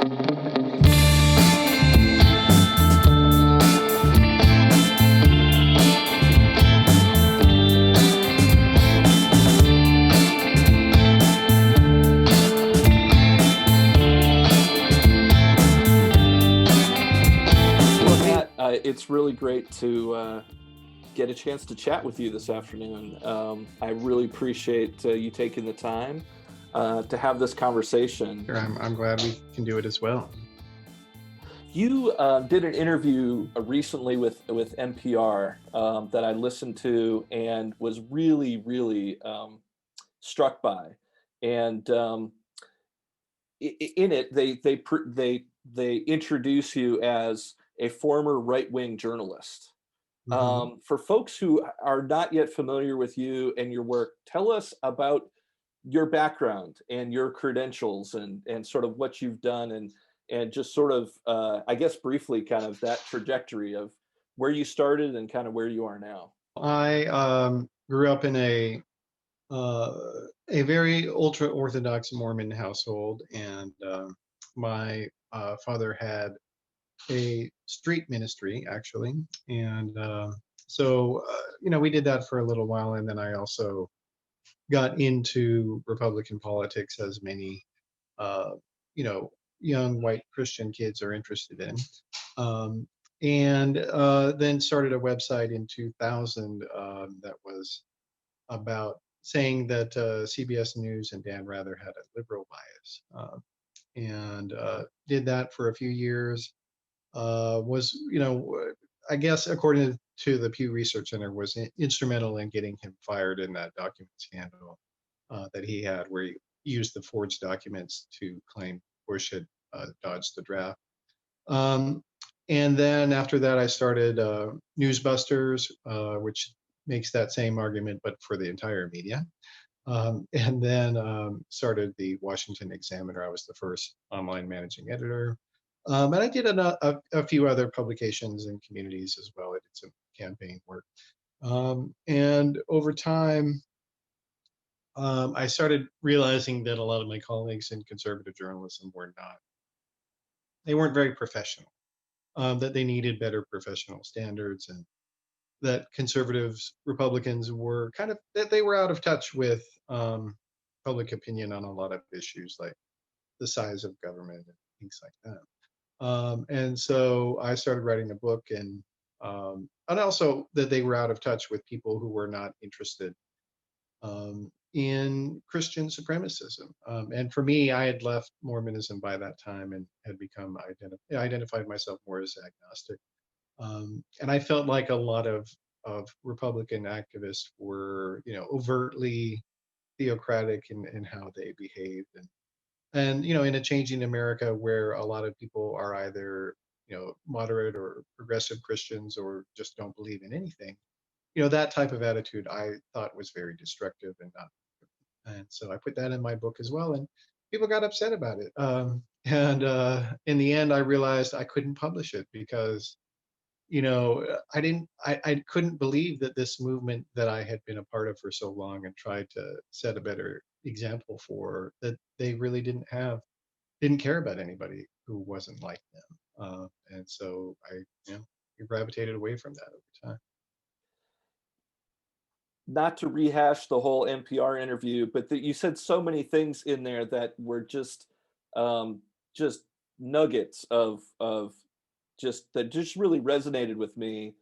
Well, Matt, it's really great to get a chance to chat with you this afternoon. I really appreciate you taking the time to have this conversation. Sure, I'm glad we can do it as well. You did an interview recently with NPR that I listened to and was really, really struck by. And in it, they introduce you as a former right-wing journalist. hmm For folks who are not yet familiar with you and your work, tell us about your background and your credentials and sort of what you've done and just sort of I guess briefly kind of that trajectory of where you started and kind of where you are now. I grew up in uh, a very ultra Orthodox Mormon household, and my father had a street ministry actually, and we did that for a little while, and then I also got into Republican politics, as many uh, you know young white Christian kids are interested in. Um, and then started a website in 2000 that was about saying that CBS News and Dan Rather had a liberal bias, and did that for a few years. Was I guess according to the Pew Research Center, was instrumental in getting him fired in that document scandal that he had, where he used the forged documents to claim Bush had dodged the draft. Um, and then after that, I started Newsbusters, which makes that same argument, but for the entire media. And then started the Washington Examiner. I was the first online managing editor. And I did a few other publications and communities as well. I did some campaign work. And over time, I started realizing that a lot of my colleagues in conservative journalism they weren't very professional, that they needed better professional standards, and that conservatives, Republicans were that they were out of touch with public opinion on a lot of issues like the size of government and things like that. And so I started writing a book, and also that they were out of touch with people who were not interested in Christian supremacism. And for me, I had left Mormonism by that time and had become identified myself more as agnostic. And I felt like a lot of Republican activists were, overtly theocratic in how they behaved, and in a changing America where a lot of people are either moderate or progressive Christians or just don't believe in anything. That type of attitude I thought was very destructive and not. And so I put that in my book as well, and people got upset about it. And in the end, I realized I couldn't publish it because I couldn't believe that this movement that I had been a part of for so long and tried to set a better example for, that they really didn't care about anybody who wasn't like them. And so I gravitated away from that over time. Not to rehash the whole NPR interview, but that you said so many things in there that were um, just nuggets of just that just really resonated with me.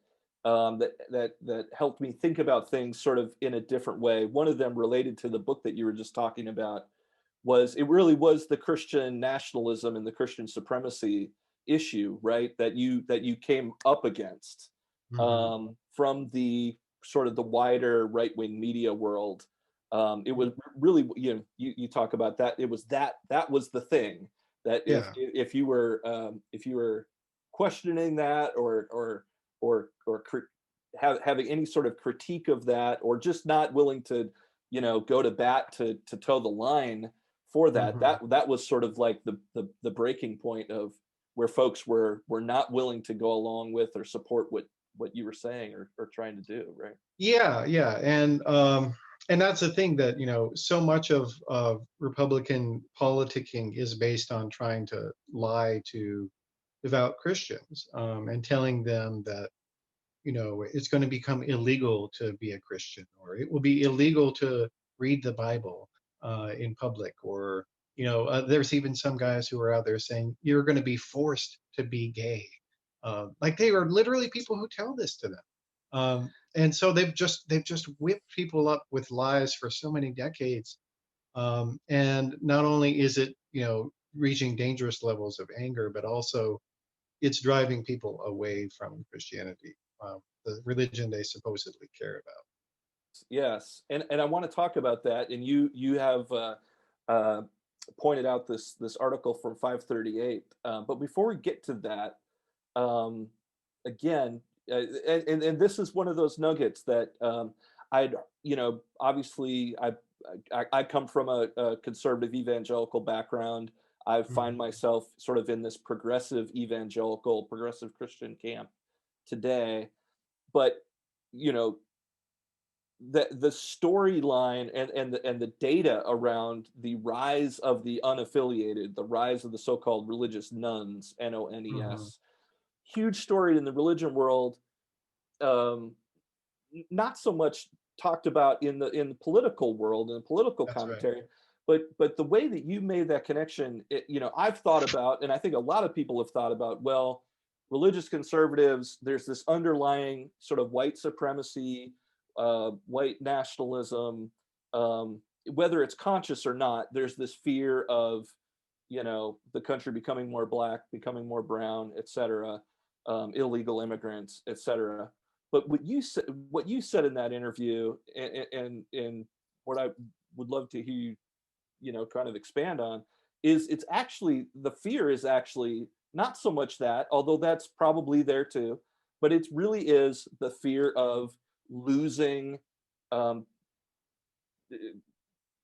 That helped me think about things sort of in a different way. One of them related to the book that you were just talking about was it really was the Christian nationalism and the Christian supremacy issue, right? That you came up against hmm from the sort of the wider right wing media world. It was really, you talk about that. It was that was the thing that Yeah. if you were questioning that or having any sort of critique of that, or just not willing to go to bat to toe the line for that, hmm that was sort of like the breaking point of where folks were not willing to go along with or support what you were saying or trying to do, right? Yeah, yeah. And And that's the thing, that so much of Republican politicking is based on trying to lie to devout Christians, and telling them that it's going to become illegal to be a Christian, or it will be illegal to read the Bible in public, or there's even some guys who are out there saying you're going to be forced to be gay. Like, they are literally people who tell this to them, and so they've just whipped people up with lies for so many decades. And not only is it reaching dangerous levels of anger, but also it's driving people away from Christianity, the religion they supposedly care about. Yes, and I want to talk about that. And you have uh, pointed out this article from 538. But before we get to that, um, again, and this is one of those nuggets that I'd obviously I come from a conservative evangelical background. I find Mhm. myself sort of in this progressive evangelical, progressive Christian camp today. But you know the storyline and the data around the rise of the unaffiliated, the rise of the so-called religious nuns, Mhm. NONES, huge story in the religion world. Um, Not so much talked about in the political world and political That's right. commentary, but the way that you made that connection, I've thought about, and I think a lot of people have thought about, well, religious conservatives, there's this underlying sort of white supremacy, white nationalism, whether it's conscious or not. There's this fear of the country becoming more black, becoming more brown, etc., illegal immigrants, etc. But what you said in that interview, and what I would love to hear you, kind of expand on, is it's actually the fear is actually not so much that, although that's probably there too, but it really is the fear of losing, um,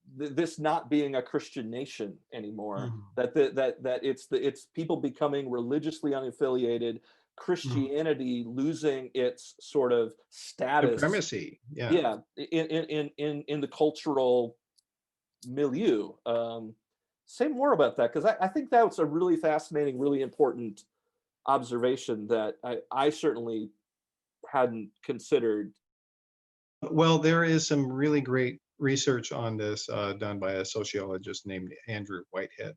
this not being a Christian nation anymore. Mhm. That it's people becoming religiously unaffiliated, Mhm. Christianity losing its sort of status. Supremacy. Yeah. Yeah, in the cultural milieu. Say more about that, because I think that's a really fascinating, really important observation that I certainly hadn't considered. Well, there is some really great research on this, done by a sociologist named Andrew Whitehead,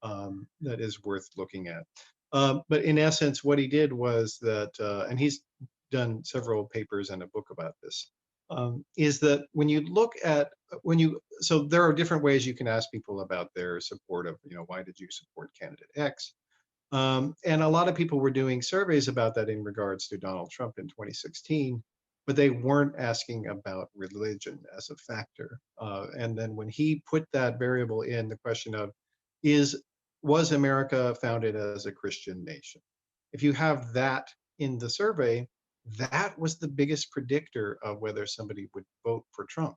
that is worth looking at. But in essence, what he did was that, and he's done several papers and a book about this, is that so there are different ways you can ask people about their support of, why did you support candidate X? And a lot of people were doing surveys about that in regards to Donald Trump in 2016, but they weren't asking about religion as a factor. And then when he put that variable in, the question of is was America founded as a Christian nation? If you have that in the survey, that was the biggest predictor of whether somebody would vote for Trump.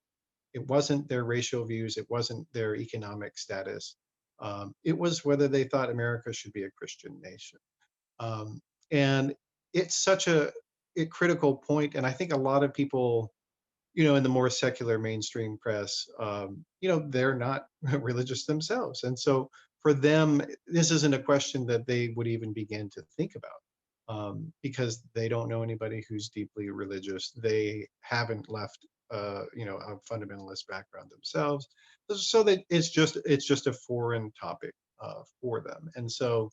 It wasn't their racial views. It wasn't their economic status. It was whether they thought America should be a Christian nation. Um, and it's such a critical point. And I think a lot of people, in the more secular mainstream press, they're not religious themselves. And so for them, this isn't a question that they would even begin to think about, because they don't know anybody who's deeply religious. They haven't left, a fundamentalist background themselves. So that it's just a foreign topic for them. And so,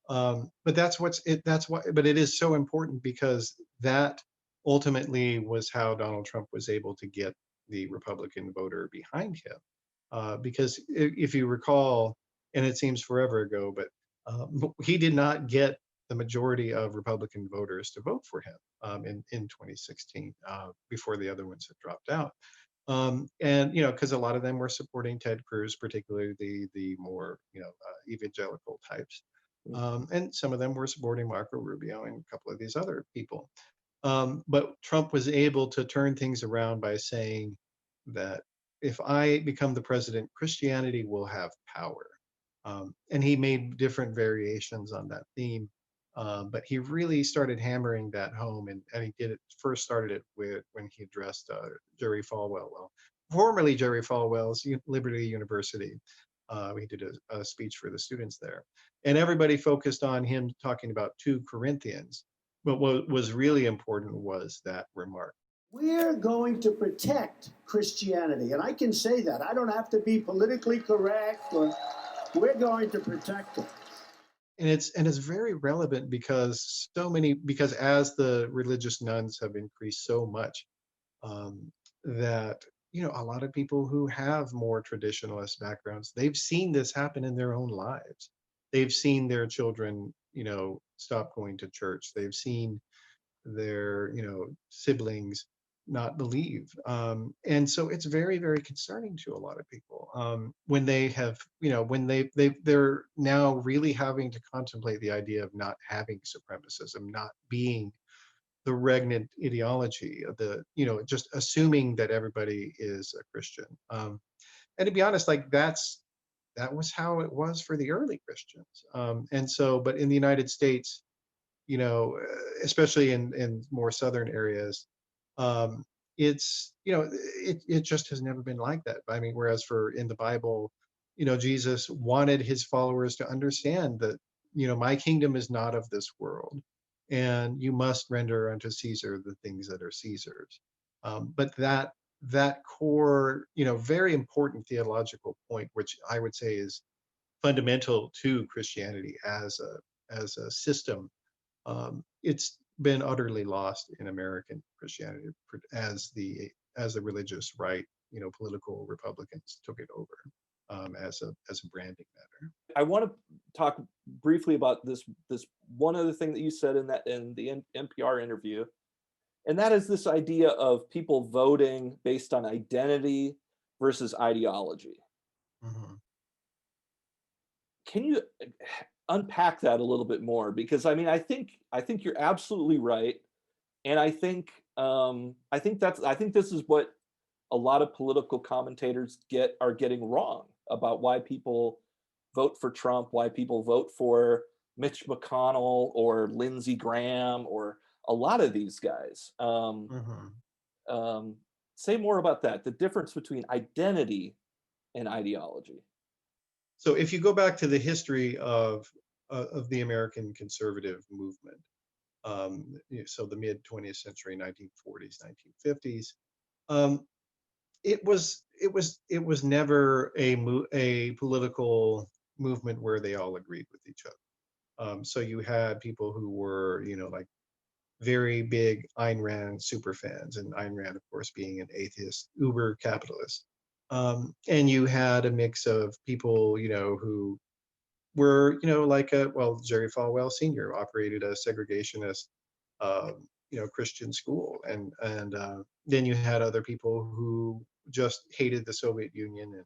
but that's why, but it is so important because that ultimately was how Donald Trump was able to get the Republican voter behind him. Because if you recall, and it seems forever ago, but he did not get the majority of Republican voters to vote for him, in 2016, before the other ones had dropped out. And because a lot of them were supporting Ted Cruz, particularly the more evangelical types, and some of them were supporting Marco Rubio and a couple of these other people. But Trump was able to turn things around by saying that if I become the president, Christianity will have power. And he made different variations on that theme. But he really started hammering that home, and he did it first started it with when he addressed Jerry Falwell. Well, formerly Jerry Falwell's Liberty University. He did a speech for the students there, and everybody focused on him talking about 2 Corinthians. But what was really important was that remark. We're going to protect Christianity. And I can say that. I don't have to be politically correct, or we're going to protect it. And it's very relevant because as the religious nuns have increased so much, that a lot of people who have more traditionalist backgrounds, they've seen this happen in their own lives. They've seen their children stop going to church. They've seen their siblings not believe, and so it's very, very concerning to a lot of people, when they have when they're now really having to contemplate the idea of not having supremacism, not being the regnant ideology of the just assuming that everybody is a Christian. And to be honest, like that was how it was for the early Christians. And so, but in the United States, especially in more southern areas, um, it's it just has never been like that. I mean, whereas for in the Bible, Jesus wanted his followers to understand that my kingdom is not of this world, and you must render unto Caesar the things that are Caesar's. But that core, very important theological point, which I would say is fundamental to Christianity as a system, it's been utterly lost in American Christianity as the religious right, political Republicans took it over, as a branding matter. I want to talk briefly about this one other thing that you said in the NPR interview, and that is this idea of people voting based on identity versus ideology. Mhm. Can you unpack that a little bit more? Because I mean, I think you're absolutely right, and I think this is what a lot of political commentators are getting wrong about why people vote for Trump, why people vote for Mitch McConnell or Lindsey Graham or a lot of these guys. Mhm. Um, say more about that. The difference between identity and ideology. So if you go back to the history of the American conservative movement, so the mid 20th century, 1940s, 1950s, um, it was never a political movement where they all agreed with each other. So you had people who were, like very big Ayn Rand super fans, and Ayn Rand, of course, being an atheist, uber capitalist. And you had a mix of people, who were, like Jerry Falwell Sr. operated a segregationist, Christian school, and then you had other people who just hated the Soviet Union,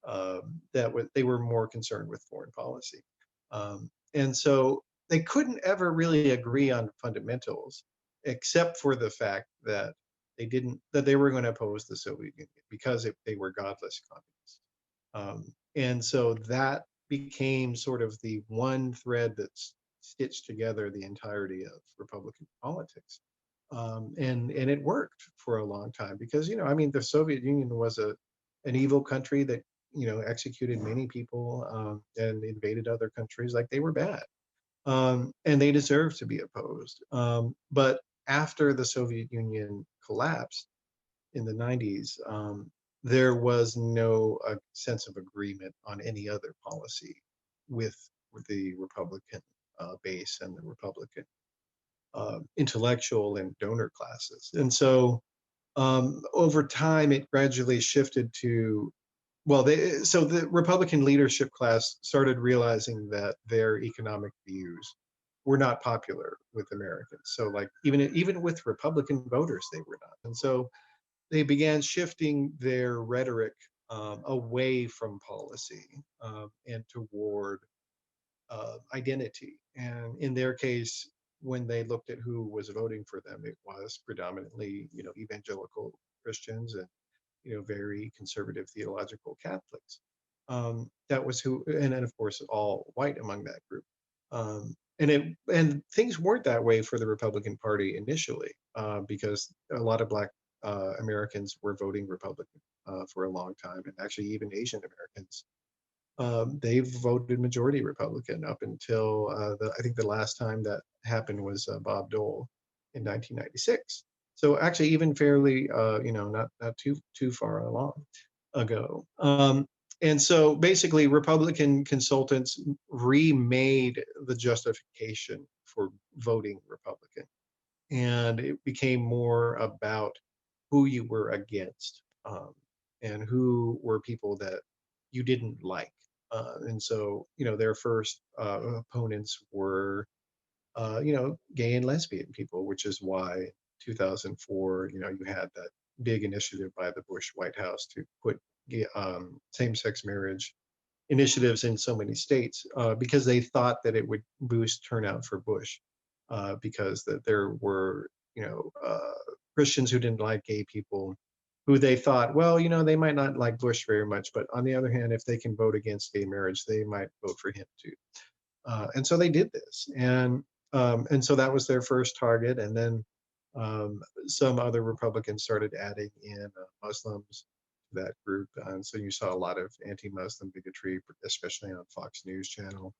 and they were more concerned with foreign policy, and so they couldn't ever really agree on fundamentals, except for the fact that they were going to oppose the Soviet Union because they were godless communists. And so that became sort of the one thread that's stitched together the entirety of Republican politics. And it worked for a long time because, I mean, the Soviet Union was an evil country that, executed many people, and invaded other countries. Like, they were bad. And they deserved to be opposed. But after the Soviet Union collapsed in the 90s, there was no sense of agreement on any other policy with, the Republican base and the Republican intellectual and donor classes. And so over time, it gradually shifted to, so the Republican leadership class started realizing that their economic views were not popular with Americans. So, like, even with Republican voters, they were not. And so they began shifting their rhetoric away from policy, and toward identity. And in their case, when they looked at who was voting for them, it was predominantly, evangelical Christians and, very conservative theological Catholics. That was who, and then of course all white among that group. And things weren't that way for the Republican Party initially, because a lot of Black Americans were voting Republican. for a long time, and actually even Asian Americans. They voted majority Republican up until I think the last time that happened was Bob Dole in 1996. So actually, even fairly, not too far along ago. And so basically, Republican consultants remade the justification for voting Republican, and it became more about who you were against, and who were people that you didn't like. And so, their first opponents were, gay and lesbian people, which is why 2004, you had that big initiative by the Bush White House to put same-sex marriage initiatives in so many states, because they thought that it would boost turnout for Bush, because that there were, Christians who didn't like gay people, who they thought, well, they might not like Bush very much, but on the other hand, if they can vote against gay marriage, they might vote for him too. And so they did this, and so that was their first target, and then some other Republicans started adding in Muslims to that group, and so you saw a lot of anti-Muslim bigotry, especially on Fox News Channel.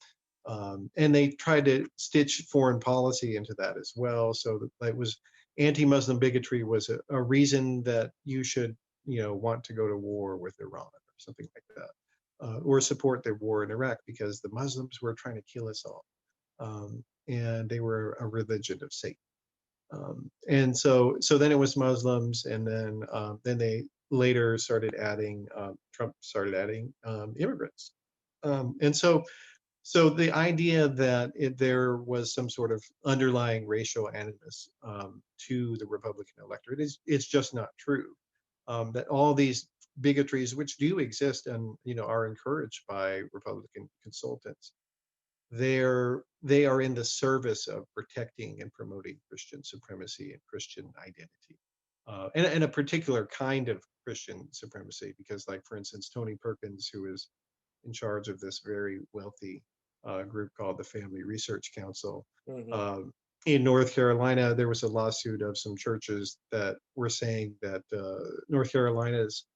And they tried to stitch foreign policy into that as well. So that was anti-Muslim bigotry was a reason that you should, want to go to war with Iran or something like that, or support their war in Iraq because the Muslims were trying to kill us all, and they were a religion of Satan. And so then it was Muslims, and then they later started adding Trump started adding immigrants, and so the idea that there was some sort of underlying racial animus to the Republican electorate it's just not true. That all these bigotries, which do exist and are encouraged by Republican consultants, they are in the service of protecting and promoting Christian supremacy and Christian identity, and a particular kind of Christian supremacy. Because, like for instance, Tony Perkins, who is in charge of this very wealthy group called the Family Research Council. Hmm. In North Carolina, there was a lawsuit of some churches that were saying that North Carolina's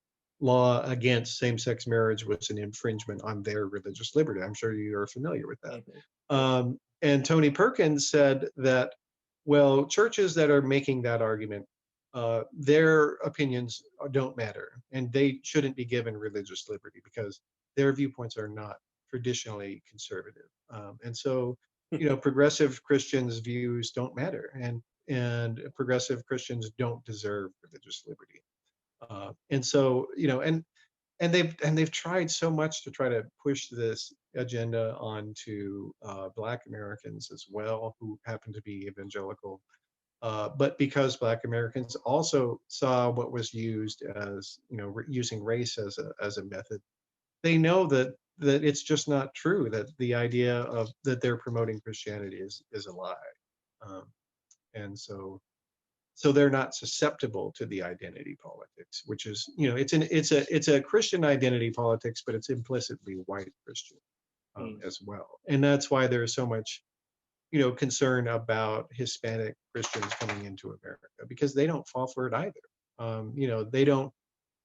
law against same-sex marriage was an infringement on their religious liberty. I'm sure you are familiar with that. And Tony Perkins said that, well, churches that are making that argument, their opinions don't matter, and they shouldn't be given religious liberty because their viewpoints are not traditionally conservative. And so, progressive Christians' views don't matter, and progressive Christians don't deserve religious liberty. And so, and they've tried so much to try to push this agenda onto Black Americans as well, who happen to be evangelical. But because Black Americans also saw what was used as, using race as a method, they know that it's just not true, that the idea of that they're promoting Christianity is a lie. Um, and so they're not susceptible to the identity politics, which is, it's a Christian identity politics, but it's implicitly white Christian as well. And that's why there's so much, concern about Hispanic Christians coming into America, because they don't fall for it either. They don't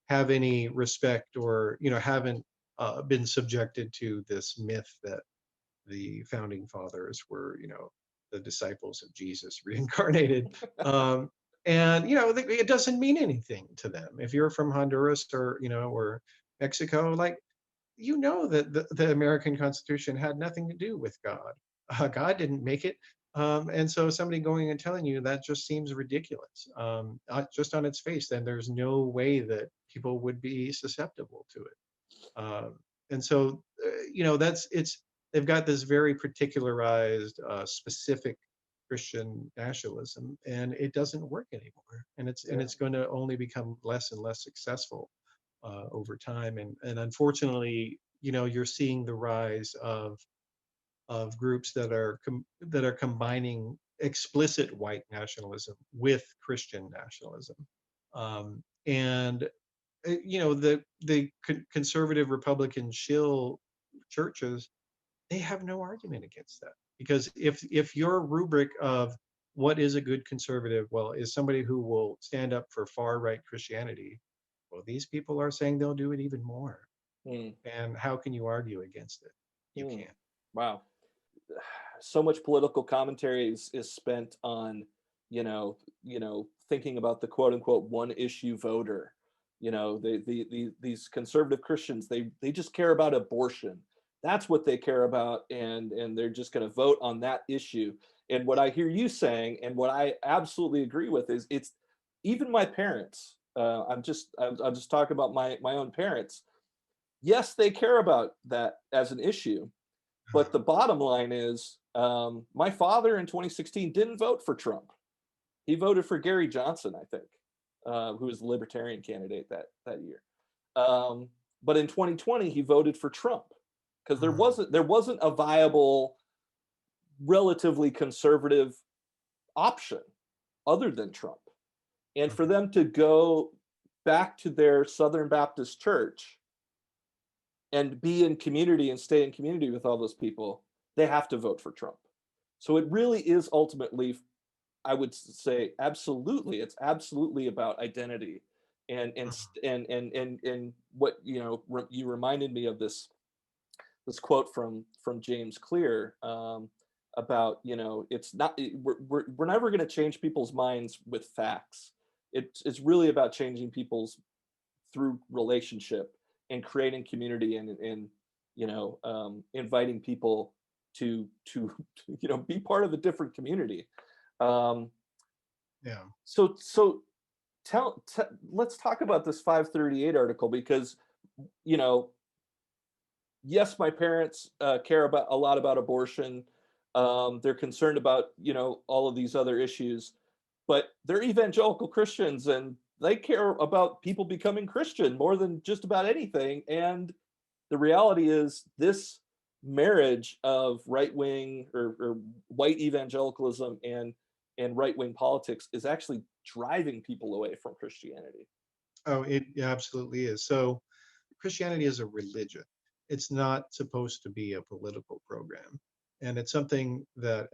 have any respect, or haven't been subjected to this myth that the founding fathers were, the disciples of Jesus reincarnated. And it doesn't mean anything to them. If you're from Honduras or Mexico, like, that the American Constitution had nothing to do with God. God didn't make it. And so somebody going and telling you that just seems ridiculous, just on its face. Then there's no way that people would be susceptible to it. And so, they've got this very particularized, specific Christian nationalism, and it doesn't work anymore. And it's going to only become less and less successful over time. And unfortunately, you're seeing the rise of groups that are combining explicit white nationalism with Christian nationalism, and the conservative Republican shill churches, they have no argument against that, because if your rubric of what is a good conservative, well, is somebody who will stand up for far right Christianity, Well, these people are saying they'll do it even more. Mm, And how can you argue against it? You mm. can't. Wow. So much political commentary is spent on, thinking about the quote unquote one issue voter. These conservative Christians, they just care about abortion. That's what they care about, and they're just going to vote on that issue. And what I hear you saying, and what I absolutely agree with, is it's even my parents. I'll just talk about my own parents. Yes, they care about that as an issue, but the bottom line is, my father in 2016 didn't vote for Trump. He voted for Gary Johnson, I think, who was the Libertarian candidate that year. But in 2020, he voted for Trump because there wasn't a viable, relatively conservative option other than Trump. And for them to go back to their Southern Baptist church and be in community and stay in community with all those people, they have to vote for Trump. So it really is ultimately, I would say, absolutely, it's absolutely about identity, and what you reminded me of this quote from James Clear, about, it's not, we're never going to change people's minds with facts. It's really about changing people's through relationship and creating community, and inviting people to be part of a different community. um Yeah. so let's talk about this 538 article, because you know yes, my parents care about a lot about abortion. They're concerned about all of these other issues, but they're evangelical Christians, and they care about people becoming Christian more than just about anything. And the reality is, this marriage of right wing, or white evangelicalism, and right wing politics is actually driving people away from Christianity. Oh, it absolutely is. So Christianity is a religion. It's not supposed to be a political program, and it's something that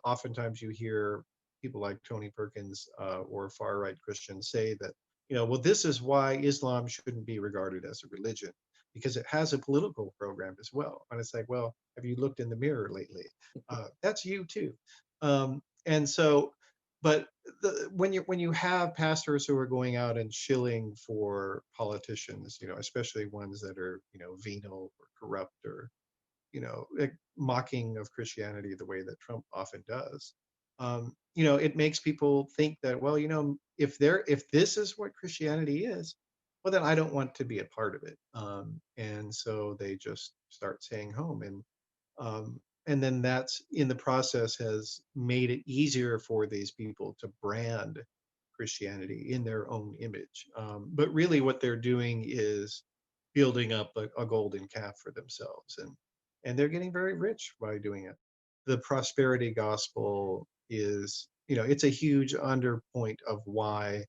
oftentimes you hear people like Tony Perkins or far right Christians say that, well, this is why Islam shouldn't be regarded as a religion, because it has a political program as well. And it's like, well, have you looked in the mirror lately? That's you too. And so, but when you have pastors who are going out and shilling for politicians, especially ones that are venal or corrupt, or like mocking of Christianity the way that Trump often does, it makes people think that, well, if this is what Christianity is, well, then I don't want to be a part of it, and so they just start staying home, um, and then that's in the process has made it easier for these people to brand Christianity in their own image. But really, what they're doing is building up a golden calf for themselves, and they're getting very rich by doing it. The prosperity gospel is, it's a huge underpoint of why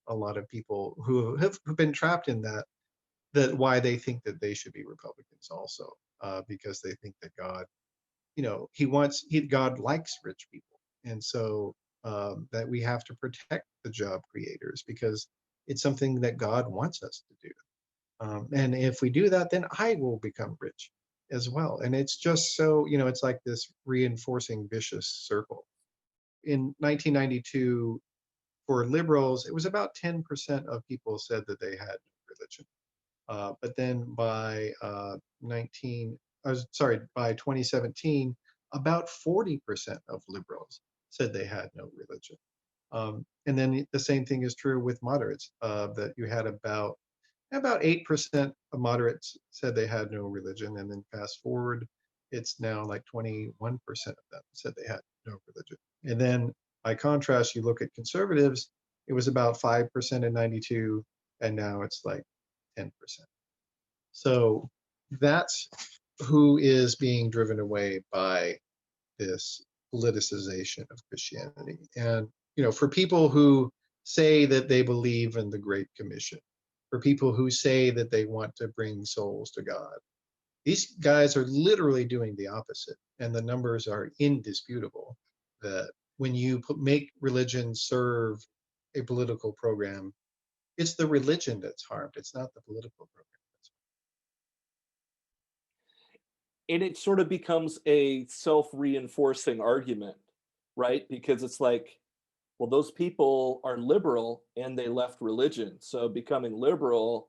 a lot of people who've been trapped in that why they think that they should be Republicans also, because they think that God, God likes rich people, and so that we have to protect the job creators because it's something that God wants us to do. And if we do that, then I will become rich as well. And it's just so, it's like this reinforcing vicious circle. In 1992, for liberals, it was about 10% of people said that they had religion. But then by 2017, about 40% of liberals said they had no religion. And then the same thing is true with moderates, that you had about 8% of moderates said they had no religion. And then fast forward, it's now like 21% of them said they had no religion. And then by contrast, you look at conservatives, it was about 5% in 92, and now it's like 10%. So that's who is being driven away by this politicization of Christianity. And, for people who say that they believe in the Great Commission, for people who say that they want to bring souls to God, these guys are literally doing the opposite. And the numbers are indisputable that when you make religion serve a political program, it's the religion that's harmed. It's not the political program. And it sort of becomes a self-reinforcing argument, right? Because it's like, well, those people are liberal and they left religion, so becoming liberal,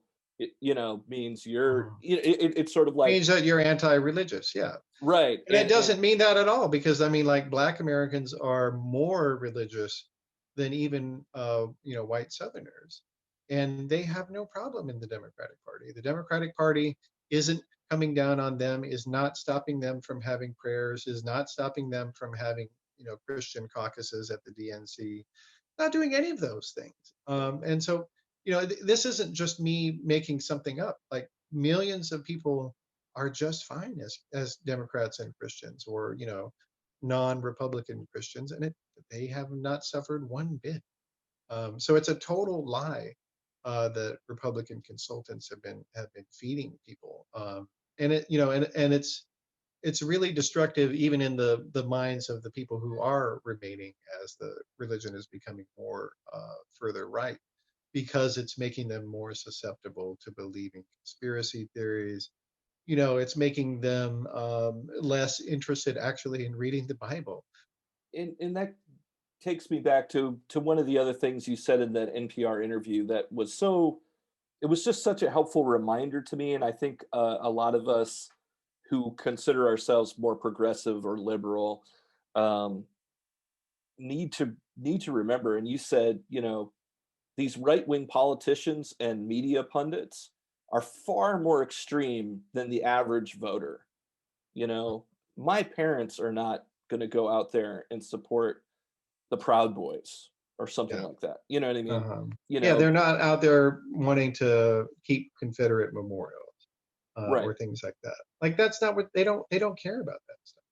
means you're, Mhm. it's sort of like, Means that you're anti-religious, yeah. right, And it doesn't mean that at all, because I mean, like, Black Americans are more religious than even white Southerners, and they have no problem in the Democratic Party. The Democratic Party isn't coming down on them, is not stopping them from having prayers, is not stopping them from having Christian caucuses at the DNC, not doing any of those things. And so this isn't just me making something up. Like, millions of people are just fine as Democrats and Christians, or non-Republican Christians, and they have not suffered one bit. So it's a total lie that Republican consultants have been feeding people, and it's really destructive, even in the minds of the people who are remaining, as the religion is becoming more further right, because it's making them more susceptible to believing conspiracy theories. It's making them less interested actually in reading the Bible. and that takes me back to one of the other things you said in that NPR interview that was it was just such a helpful reminder to me, and I think a lot of us who consider ourselves more progressive or liberal um, need to remember. And you said, these right-wing politicians and media pundits are far more extreme than the average voter. You know, my parents are not going to go out there and support the Proud Boys or something Yeah. like that. You know what I mean? Uh-huh. You Yeah, know, they're not out there wanting to keep Confederate memorials right, or things like that. Like, that's not what they don't care about that stuff.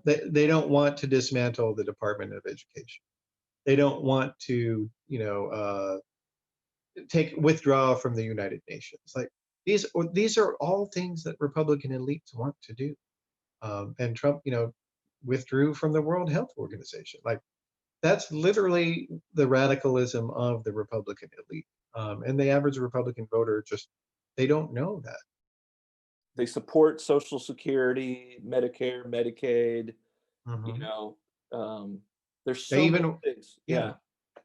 right. They don't want to dismantle the Department of Education. They don't want to, take withdraw from the United Nations. Like, these are all things that Republican elites want to do. And Trump, withdrew from the World Health Organization. Like, that's literally the radicalism of the Republican elite. And the average Republican voter they don't know that. They support Social Security, Medicare, Medicaid. You Hmm. know, um, there's They so many even, things. yeah, Yeah,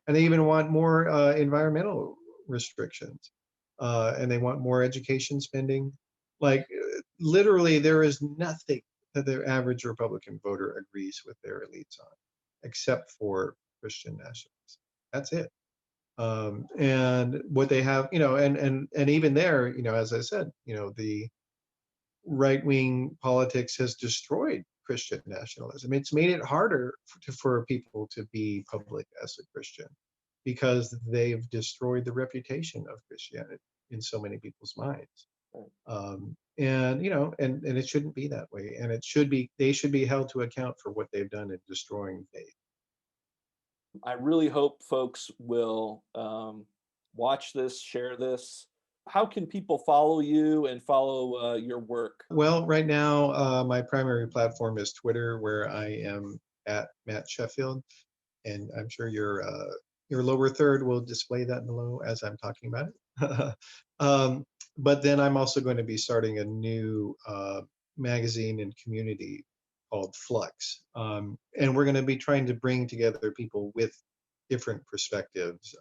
and they even want more environmental restrictions, and they want more education spending. Like, literally, there is nothing that the average Republican voter agrees with their elites on, except for Christian nationalism. That's it. And what they have, and even there, as I said, the right wing politics has destroyed Christian nationalism. It's made it harder for people to be public as a Christian, because they've destroyed the reputation of Christianity in so many people's minds. right. And it shouldn't be that way. And they should be held to account for what they've done in destroying faith. I really hope folks will watch this, share this. How can people follow you and follow your work? Well, right now, my primary platform is Twitter, where I am at Matt Sheffield, and I'm sure your lower third will display that below as I'm talking about it. um, but then I'm also going to be starting a new magazine and community called Flux, and we're going to be trying to bring together people with different perspectives,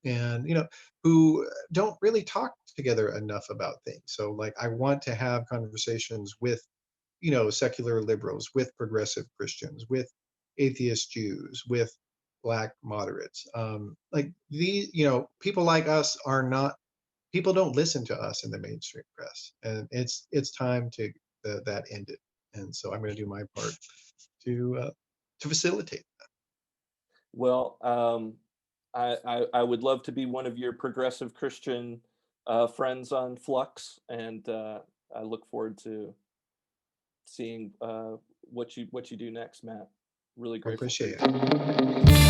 and who don't really talk together enough about things. So, like, I want to have conversations with secular liberals, with progressive Christians, with atheist Jews, with Black moderates. Like, people like us are not, people don't listen to us in the mainstream press, and it's time to that ended. And so I'm going to do my part to facilitate. Well, I would love to be one of your progressive Christian friends on Flux, and I look forward to seeing what you do next, Matt. Really I grateful for appreciate you. it.